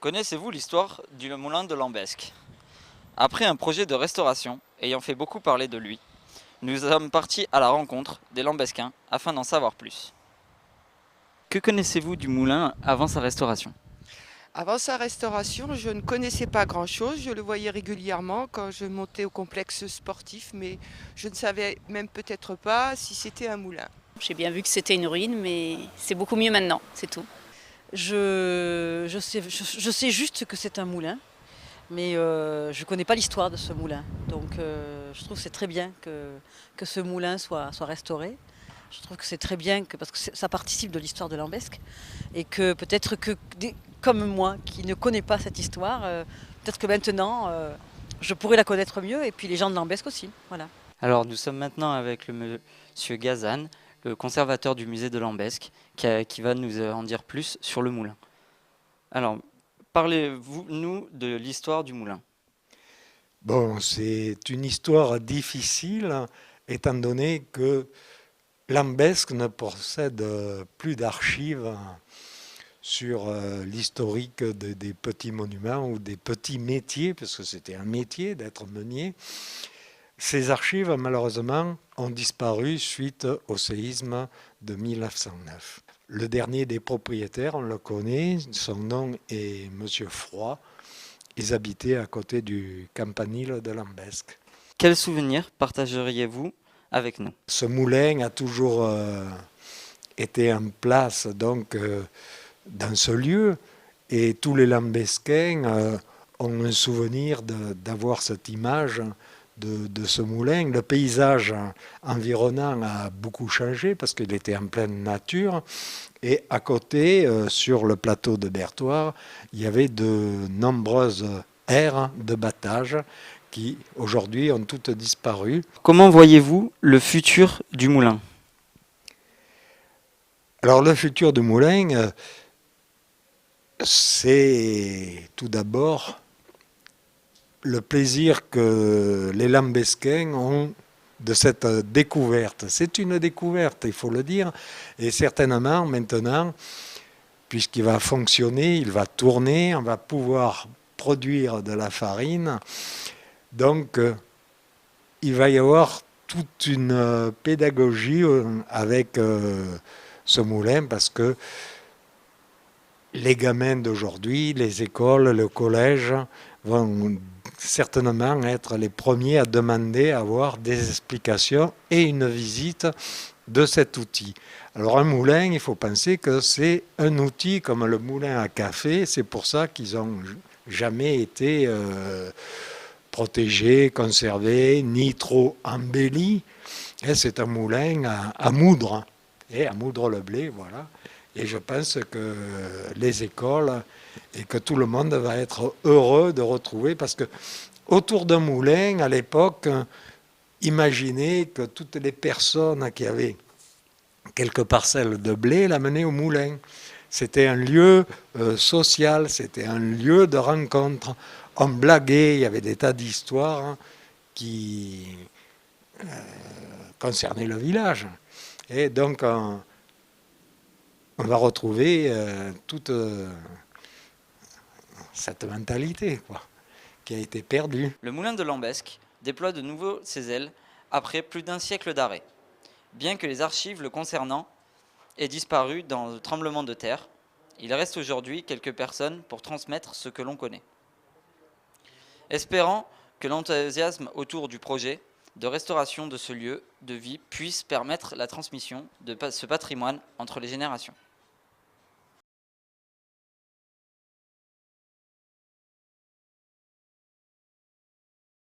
Connaissez-vous l'histoire du moulin de Lambesc? Après un projet de restauration ayant fait beaucoup parler de lui, nous sommes partis à la rencontre des Lambesquins afin d'en savoir plus. Que connaissez-vous du moulin avant sa restauration? Avant sa restauration, je ne connaissais pas grand-chose. Je le voyais régulièrement quand je montais au complexe sportif, mais je ne savais même peut-être pas si c'était un moulin. J'ai bien vu que c'était une ruine, mais c'est beaucoup mieux maintenant, c'est tout. Je sais juste que c'est un moulin, mais je ne connais pas l'histoire de ce moulin. Donc je trouve que c'est très bien que ce moulin soit restauré. Je trouve que c'est très bien parce que ça participe de l'histoire de Lambesc et que peut-être comme moi qui ne connais pas cette histoire, peut-être que maintenant je pourrais la connaître mieux et puis les gens de Lambesc aussi. Voilà. Alors nous sommes maintenant avec le monsieur Gazan, le conservateur du musée de Lambesc, qui va nous en dire plus sur le moulin. Alors, parlez-vous-nous de l'histoire du moulin. Bon, c'est une histoire difficile, étant donné que Lambesc ne possède plus d'archives sur l'historique des petits monuments ou des petits métiers, parce que c'était un métier d'être meunier. Ces archives, malheureusement, ont disparu suite au séisme de 1909. Le dernier des propriétaires, on le connaît, son nom est Monsieur Froid. Ils habitaient à côté du campanile de Lambesc. Quels souvenirs partageriez-vous avec nous? Ce moulin a toujours été en place donc, dans ce lieu et tous les Lambesquins ont un souvenir d'avoir cette image de ce moulin. Le paysage environnant a beaucoup changé parce qu'il était en pleine nature. Et à côté, sur le plateau de Berthoire, il y avait de nombreuses aires de battage qui aujourd'hui ont toutes disparu. Comment voyez-vous le futur du moulin? Alors le futur du moulin, c'est tout d'abord le plaisir que les Lambesquins ont de cette découverte. C'est une découverte, il faut le dire, et certainement maintenant, puisqu'il va fonctionner, il va tourner, on va pouvoir produire de la farine. Donc, il va y avoir toute une pédagogie avec ce moulin, parce que les gamins d'aujourd'hui, les écoles, le collège, vont certainement être les premiers à demander à avoir des explications et une visite de cet outil. Alors un moulin, il faut penser que c'est un outil comme le moulin à café, c'est pour ça qu'ils n'ont jamais été protégés, conservés, ni trop embellis. Et c'est un moulin à moudre, et à moudre le blé, voilà. Et je pense que les écoles et que tout le monde va être heureux de retrouver, parce que autour d'un moulin, à l'époque, imaginez que toutes les personnes qui avaient quelques parcelles de blé l'amenaient au moulin. C'était un lieu social, c'était un lieu de rencontre. On blaguait, il y avait des tas d'histoires qui concernaient le village. Et donc, on va retrouver toute cette mentalité qui a été perdue. Le moulin de Lambesc déploie de nouveau ses ailes après plus d'un siècle d'arrêt. Bien que les archives le concernant aient disparu dans le tremblement de terre, il reste aujourd'hui quelques personnes pour transmettre ce que l'on connaît. Espérant que l'enthousiasme autour du projet de restauration de ce lieu de vie puisse permettre la transmission de ce patrimoine entre les générations.